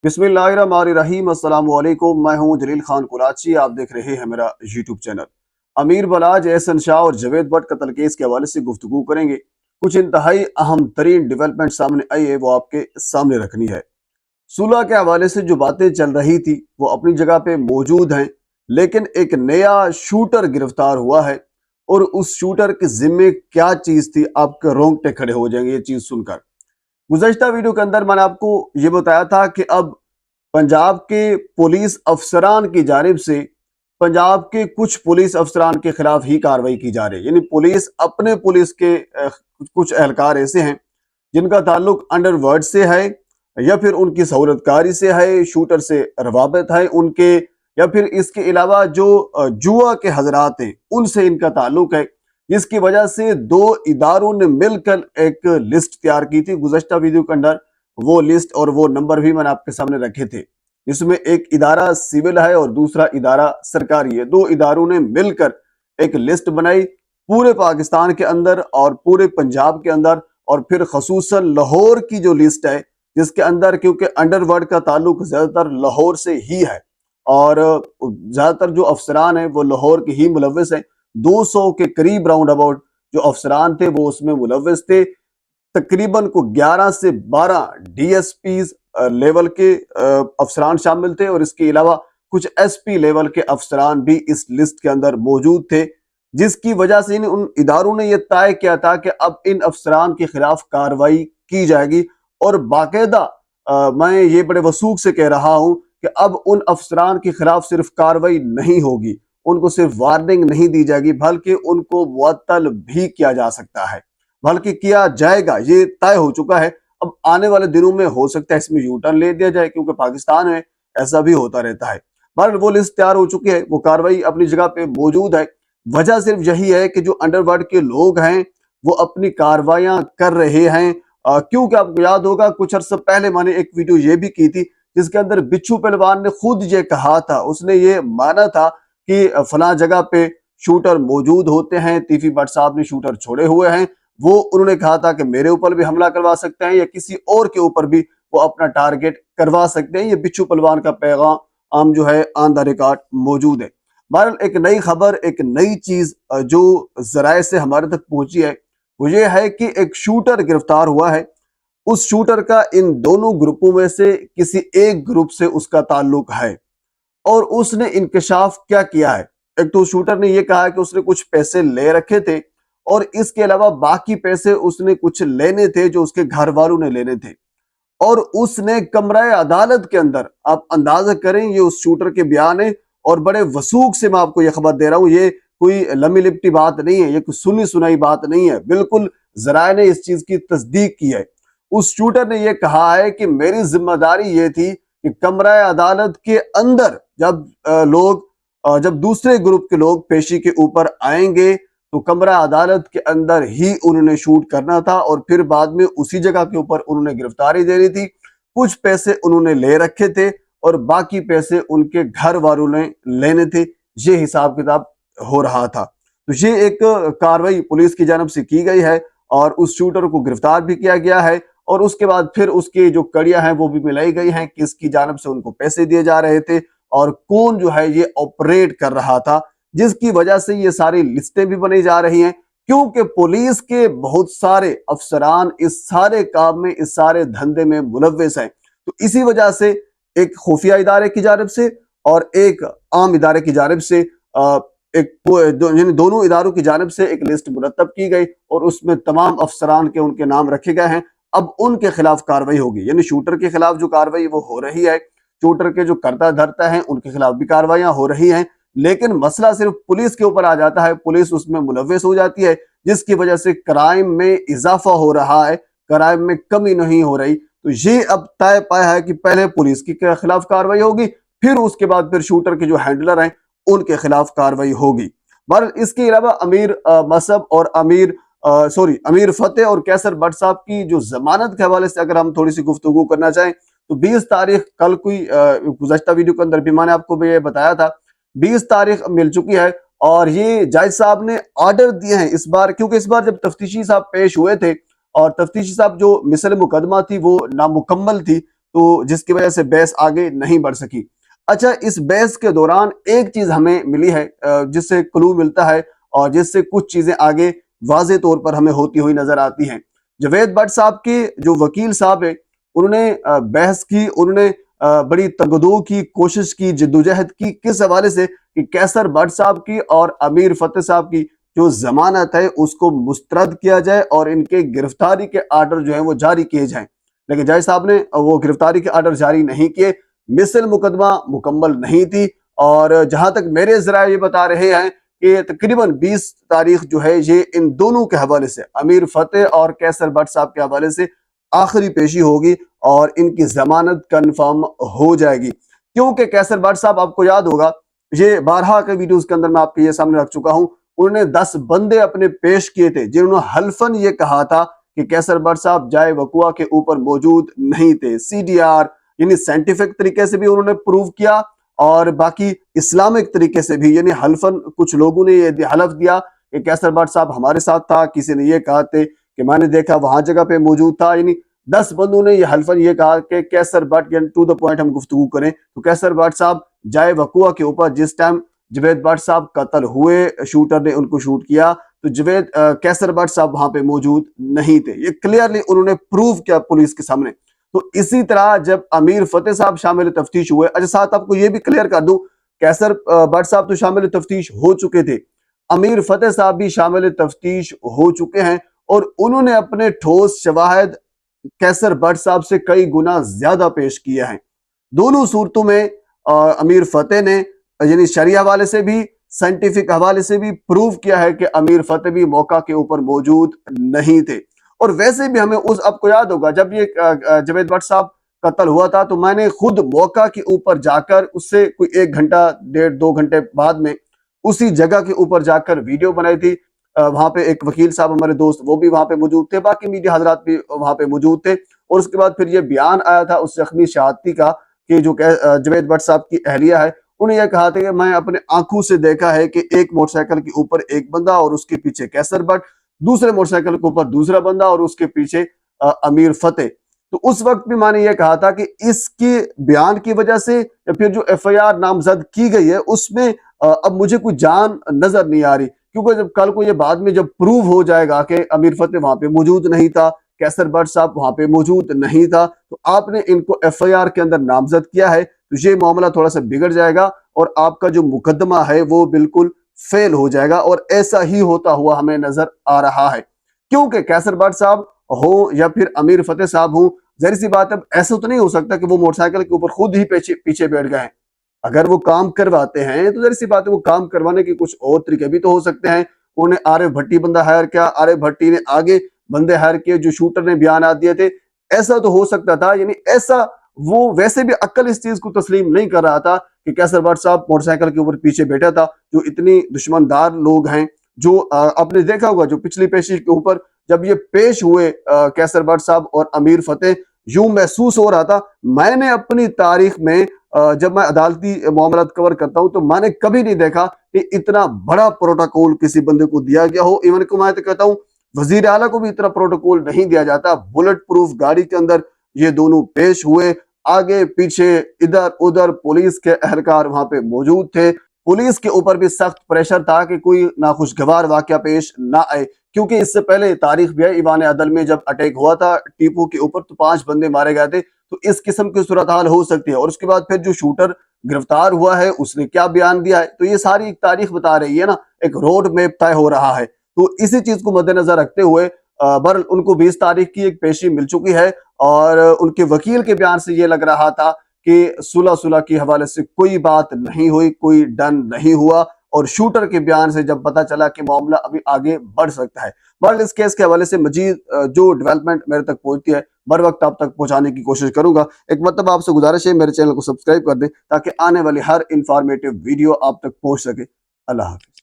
बिस्मिल्लाहिर्रहमानिर्रहीम। अस्सलाम वालेकुम। मैं हूं जलील खान कुराची। आप देख रहे हैं मेरा यूट्यूब चैनल। अमीर बलाज, एहसन शाह और जावेद भट्ट कत्ल केस के हवाले से गुफ्तगू करेंगे। कुछ इंतहाई अहम तरीन डेवलपमेंट सामने आई है, वो आपके सामने रखनी है। सुलह के हवाले से जो बातें चल रही थी वो अपनी जगह पे मौजूद हैं, लेकिन एक नया शूटर गिरफ्तार हुआ है और उस शूटर के जिम्मे क्या चीज थी, आपके रोंगटे खड़े हो जाएंगे ये चीज सुनकर। गुज़श्ता वीडियो के अंदर मैंने आपको ये बताया था कि अब पंजाब के पुलिस अफसरान की जानिब से पंजाब के कुछ पुलिस अफसरान के खिलाफ ही कार्रवाई की जा रही है। यानी पुलिस के कुछ एहलकार ऐसे हैं जिनका ताल्लुक अंडरवर्ल्ड से है, या फिर उनकी सहूलतकारी से है, शूटर से रवाबत है उनके, या फिर इसके अलावा जो जुआ के हजरात हैं उनसे इनका ताल्लुक है, जिसकी वजह से दो इदारों ने मिलकर एक लिस्ट तैयार की थी। गुज़श्ता वीडियो के अंदर वो लिस्ट और वो नंबर भी मैंने आपके सामने रखे थे। इसमें एक इदारा सिविल है और दूसरा इदारा सरकारी है। दो इदारों ने मिलकर एक लिस्ट बनाई पूरे पाकिस्तान के अंदर और पूरे पंजाब के अंदर, और फिर खसूसन लाहौर की जो लिस्ट है जिसके अंदर, क्योंकि अंडरवर्ल्ड का ताल्लुक ज्यादातर लाहौर से ही है और ज्यादातर जो अफसरान हैं वो लाहौर के ही मुलव्वस हैं। 200 के करीब राउंड अबाउट जो अफसरान थे वो उसमें मुलव्वस थे। तकरीबन को 11 से 12 डीएसपीज लेवल के अफसरान शामिल थे और इसके अलावा कुछ एसपी लेवल के अफसरान भी इस लिस्ट के अंदर मौजूद थे, जिसकी वजह से उन इदारों ने यह तय किया था कि अब इन अफसरान के खिलाफ कार्रवाई की जाएगी। और बाकायदा मैं ये बड़े वसूख से कह रहा हूं कि अब उन अफसरान के खिलाफ सिर्फ कार्रवाई नहीं होगी, उनको सिर्फ वार्निंग नहीं दी जाएगी, बल्कि उनको मुअत्तल भी किया जा सकता है, बल्कि किया जाएगा, ये तय हो चुका है। अब आने वाले दिनों में हो सकता है इसमें यू टर्न ले दिया जाए, क्योंकि पाकिस्तान में ऐसा भी होता रहता है। मगर वो लिस्ट तैयार हो चुकी है, वो कार्रवाई अपनी जगह पे मौजूद है। वजह सिर्फ यही है कि जो अंडरवर्ल्ड के लोग हैं वो अपनी कार्रवाइयां कर रहे हैं। क्योंकि आपको याद होगा कुछ अर्सा पहले मैंने एक वीडियो ये भी की थी जिसके अंदर बिच्छू पहलवान ने खुद ये कहा था, उसने ये माना था कि फला जगह पे शूटर मौजूद होते हैं, तीफी भट्ट साहब ने शूटर छोड़े हुए हैं। वो उन्होंने कहा था कि मेरे ऊपर भी हमला करवा सकते हैं या किसी और के ऊपर भी वो अपना टारगेट करवा सकते हैं। ये बिच्छू पहलवान का पैगाम जो है ऑन द रिकॉर्ड मौजूद है। बहरहाल एक नई खबर, एक नई चीज जो जराए से हमारे तक पहुंची है वो ये है कि एक शूटर गिरफ्तार हुआ है। उस शूटर का इन दोनों ग्रुपों में से किसी एक ग्रुप से उसका ताल्लुक है और उसने इंकशाफ क्या किया है। एक तो शूटर ने यह कहा है कि उसने कुछ पैसे ले रखे थे और इसके अलावा बाकी पैसे उसने कुछ लेने थे जो उसके घर वालों ने लेने थे, और उसने कमरा अदालत के अंदर, आप अंदाजा करें ये उस शूटर के बयान है और बड़े वसूख से मैं आपको ये खबर दे रहा हूं, ये कोई लम्बी लिपटी बात नहीं है, ये कोई सुनी सुनाई बात नहीं है, बिल्कुल जराए ने इस चीज की तस्दीक की है। उस शूटर ने यह कहा है कि मेरी जिम्मेदारी ये थी कि कमरा अदालत के अंदर जब दूसरे ग्रुप के लोग पेशी के ऊपर आएंगे तो कमरा अदालत के अंदर ही उन्होंने शूट करना था और फिर बाद में उसी जगह के ऊपर उन्होंने गिरफ्तारी देनी थी। कुछ पैसे उन्होंने ले रखे थे और बाकी पैसे उनके घर वालों ने लेने थे। ये हिसाब किताब हो रहा था। तो ये एक कार्रवाई पुलिस की जानब से की गई है और उस शूटर को गिरफ्तार भी किया गया है और उसके बाद फिर उसकी जो कड़ियां हैं वो भी मिलाई गई हैं, किसकी जानब से उनको पैसे दिए जा रहे थे और कौन जो है ये ऑपरेट कर रहा था, जिसकी वजह से ये सारी लिस्टें भी बनी जा रही हैं। क्योंकि पुलिस के बहुत सारे अफसरान इस सारे काम में, इस सारे धंधे में मुलव्वस हैं। तो इसी वजह से एक खुफिया इदारे की जानिब से और एक आम इदारे की जानिब से दोनों इदारों की जानिब से एक लिस्ट मुरतब की गई और उसमें तमाम अफसरान के उनके नाम रखे गए हैं। अब उनके खिलाफ कार्रवाई होगी, यानी शूटर के खिलाफ जो कार्रवाई वो हो रही है, शूटर के जो करता धरता है उनके खिलाफ भी कार्रवाइयां हो रही हैं। लेकिन मसला सिर्फ पुलिस के ऊपर आ जाता है, पुलिस उसमें मुलव्वस हो जाती है, जिसकी वजह से क्राइम में इजाफा हो रहा है, क्राइम में कमी नहीं हो रही। तो ये अब तय पाया है कि पहले पुलिस के खिलाफ कार्रवाई होगी, फिर उसके बाद फिर शूटर के जो हैंडलर हैं उनके खिलाफ कार्रवाई होगी। बहरहाल इसके अलावा अमीर मसब और अमीर फतेह और कैसर भट्ट साहब की जो जमानत के हवाले से अगर हम थोड़ी सी गुफ्तगू करना चाहें तो 20 तारीख कल कोई गुज़श्ता वीडियो के अंदर भी मैंने आपको भी ये बताया था, 20 तारीख मिल चुकी है और ये जज साहब ने ऑर्डर दिए हैं इस बार, क्योंकि इस बार जब तफ्तीशी साहब पेश हुए थे और तफ्तीशी साहब जो मिसल मुकदमा थी वो नामुकम्मल थी, تو جس کی وجہ سے بحث آگے نہیں بڑھ سکی۔ اچھا، اس بحث کے دوران ایک چیز ہمیں ملی ہے جس سے کلو ملتا ہے اور جس سے کچھ چیزیں آگے واضح طور پر ہمیں ہوتی ہوئی نظر آتی ہیں۔ جاوید بٹ صاحب کے جو وکیل صاحب ہیں، انہوں نے بحث کی، انہوں نے بڑی تگدو کی، کوشش کی، جدوجہد کی، کس حوالے سے کہ قیصر بٹ صاحب کی اور امیر فتح صاحب کی جو ضمانت ہے اس کو مسترد کیا جائے اور ان کے گرفتاری کے آرڈر جو ہیں وہ جاری کیے جائیں۔ لیکن جج صاحب نے وہ گرفتاری کے آرڈر جاری نہیں کیے، مثل مقدمہ مکمل نہیں تھی، اور جہاں تک میرے ذرائع یہ بتا رہے ہیں کہ تقریباً 20 تاریخ جو ہے یہ ان دونوں کے حوالے سے، امیر فتح اور قیصر بٹ صاحب کے حوالے سے آخری پیشی ہوگی اور ان کی ضمانت کنفرم ہو جائے گی۔ کیونکہ قیصر بٹ صاحب، آپ کو یاد ہوگا، یہ بارہا کے ویڈیوز کے اندر میں آپ کے یہ سامنے رکھ چکا ہوں، انہوں نے 10 بندے اپنے پیش کیے تھے جنہوں نے حلفاً یہ کہا تھا کہ قیصر بٹ صاحب جائے وقوع کے اوپر موجود نہیں تھے۔ CDR یعنی سائنٹیفک طریقے سے بھی انہوں نے پروو کیا، اور باقی اسلامک طریقے سے بھی، یعنی حلفاً کچھ لوگوں نے یہ حلف دیا کہ قیصر بٹ صاحب ہمارے ساتھ تھا، کسی نے یہ کہا تھے کہ میں نے دیکھا وہاں جگہ پہ موجود تھا، یعنی 10 بندوں نے یہ حلفاً یہ کہا کہ قیصر بٹ، یعنی ٹو دا پوائنٹ ہم گفتگو کریں تو قیصر بٹ صاحب جائے وقوع کے اوپر جس ٹائم جاوید بٹ صاحب قتل ہوئے، شوٹر نے ان کو شوٹ کیا، تو قیصر بٹ صاحب وہاں پہ موجود نہیں تھے۔ یہ کلیئرلی انہوں نے پروو کیا پولیس کے سامنے۔ تو اسی طرح جب امیر فتح صاحب شامل تفتیش ہوئے، اچھا ساتھ آپ کو یہ بھی کلیئر کر دوں، قیصر بٹ صاحب تو شامل تفتیش ہو چکے تھے، امیر فتح صاحب بھی شامل تفتیش ہو چکے ہیں، اور انہوں نے اپنے ٹھوس شواہد قیصر بٹ صاحب سے کئی گنا زیادہ پیش کیا ہے۔ دونوں صورتوں میں امیر فتح نے یعنی شرعی حوالے سے بھی، سائنٹیفک حوالے سے بھی پروو کیا ہے کہ امیر فتح بھی موقع کے اوپر موجود نہیں تھے۔ اور ویسے بھی ہمیں آپ کو یاد ہوگا جب یہ جاوید بٹ صاحب قتل ہوا تھا تو میں نے خود موقع کے اوپر جا کر، اس سے کوئی 1 گھنٹہ 1.5-2 گھنٹے بعد میں اسی جگہ کے اوپر جا کر ویڈیو بنائی تھی۔ وہاں پہ ایک وکیل صاحب ہمارے دوست وہ بھی وہاں پہ موجود تھے، باقی میڈیا حضرات بھی وہاں پہ موجود تھے، اور اس کے بعد پھر یہ بیان آیا تھا اس زخمی شہادتی کا کہ جو جاوید بٹ صاحب کی اہلیہ ہے، انہوں نے یہ کہا تھا کہ میں اپنے آنکھوں سے دیکھا ہے کہ ایک موٹر سائیکل کے اوپر ایک بندہ اور اس کے پیچھے قیصر بٹ، دوسرے موٹر سائیکل کے اوپر دوسرا بندہ اور اس کے پیچھے امیر فتح۔ تو اس وقت بھی میں نے یہ کہا تھا کہ اس کے بیان کی وجہ سے یا پھر جو FIR نامزد کی گئی ہے اس میں اب مجھے کوئی جان نظر نہیں آ رہی، کیونکہ جب کل کو یہ بعد میں جب پروو ہو جائے گا کہ امیر فتح وہاں پہ موجود نہیں تھا، قیصر بٹ صاحب وہاں پہ موجود نہیں تھا، تو آپ نے ان کو FIR کے اندر نامزد کیا ہے، تو یہ معاملہ تھوڑا سا بگڑ جائے گا اور آپ کا جو مقدمہ ہے وہ بالکل فیل ہو جائے گا، اور ایسا ہی ہوتا ہوا ہمیں نظر آ رہا ہے۔ کیونکہ قیصر بٹ صاحب ہوں یا پھر امیر فتح صاحب ہوں، ظاہر سی بات ہے ایسا تو نہیں ہو سکتا کہ وہ موٹر سائیکل کے اوپر خود ہی پیچھے بیٹھ گئے ہیں۔ اگر وہ کام کرواتے ہیں تو ظاہر سی بات ہے وہ کام کروانے کے کچھ اور طریقے بھی تو ہو سکتے ہیں۔ انہوں نے عارف بھٹی بندہ ہائر کیا، عارف بھٹی نے آگے بندے ہائر کیے جو شوٹر نے بیانات دیے تھے، ایسا تو ہو سکتا تھا، یعنی ایسا وہ ویسے بھی عقل اس چیز کو تسلیم نہیں کر رہا تھا کہ قیصر بٹ صاحب موٹر سائیکل کے اوپر پیچھے بیٹھا تھا، جو اتنی دشمندار لوگ ہیں، جو آپ نے دیکھا ہوگا جو پچھلی پیشی کے اوپر جب یہ پیش ہوئے قیصر بٹ صاحب اور امیر فتح، یوں محسوس ہو رہا تھا، میں نے اپنی تاریخ میں جب میں عدالتی معاملات کور کرتا ہوں تو میں نے کبھی نہیں دیکھا کہ اتنا بڑا پروٹوکول کسی بندے کو دیا گیا ہو۔ ایون کو میں تو کہتا ہوں وزیر اعلیٰ کو بھی اتنا پروٹوکول نہیں دیا جاتا۔ بلٹ پروف گاڑی کے اندر یہ دونوں پیش ہوئے، آگے پیچھے ادھر ادھر پولیس کے اہلکار وہاں پہ موجود تھے، پولیس کے اوپر بھی سخت پریشر تھا کہ کوئی ناخوشگوار واقعہ پیش نہ آئے، کیونکہ اس سے پہلے تاریخ بھی ہے، ایوان عدل میں جب اٹیک ہوا تھا ٹیپو کے اوپر تو 5 بندے مارے گئے تھے، تو اس قسم کی صورتحال ہو سکتی ہے۔ اور اس کے بعد پھر جو شوٹر گرفتار ہوا ہے اس نے کیا بیان دیا ہے، تو یہ ساری ایک تاریخ بتا رہی ہے نا، ایک روڈ میپ طے ہو رہا ہے۔ تو اسی چیز کو مد نظر رکھتے ہوئے بہرحال ان کو 20 تاریخ کی ایک پیشی مل چکی ہے، اور ان کے وکیل کے بیان سے یہ لگ رہا تھا کہ صلح کے حوالے سے کوئی بات نہیں ہوئی، کوئی ڈن نہیں ہوا، اور شوٹر کے بیان سے جب پتا چلا کہ معاملہ ابھی آگے بڑھ سکتا ہے۔ بہرحال اس کیس کے حوالے سے مزید جو ڈیولپمنٹ میرے تک پہنچتی ہے بر وقت آپ تک پہنچانے کی کوشش کروں گا۔ ایک مرتبہ آپ سے گزارش ہے میرے چینل کو سبسکرائب کر دیں تاکہ آنے والی ہر انفارمیٹیو ویڈیو آپ تک پہنچ سکے۔ اللہ حافظ۔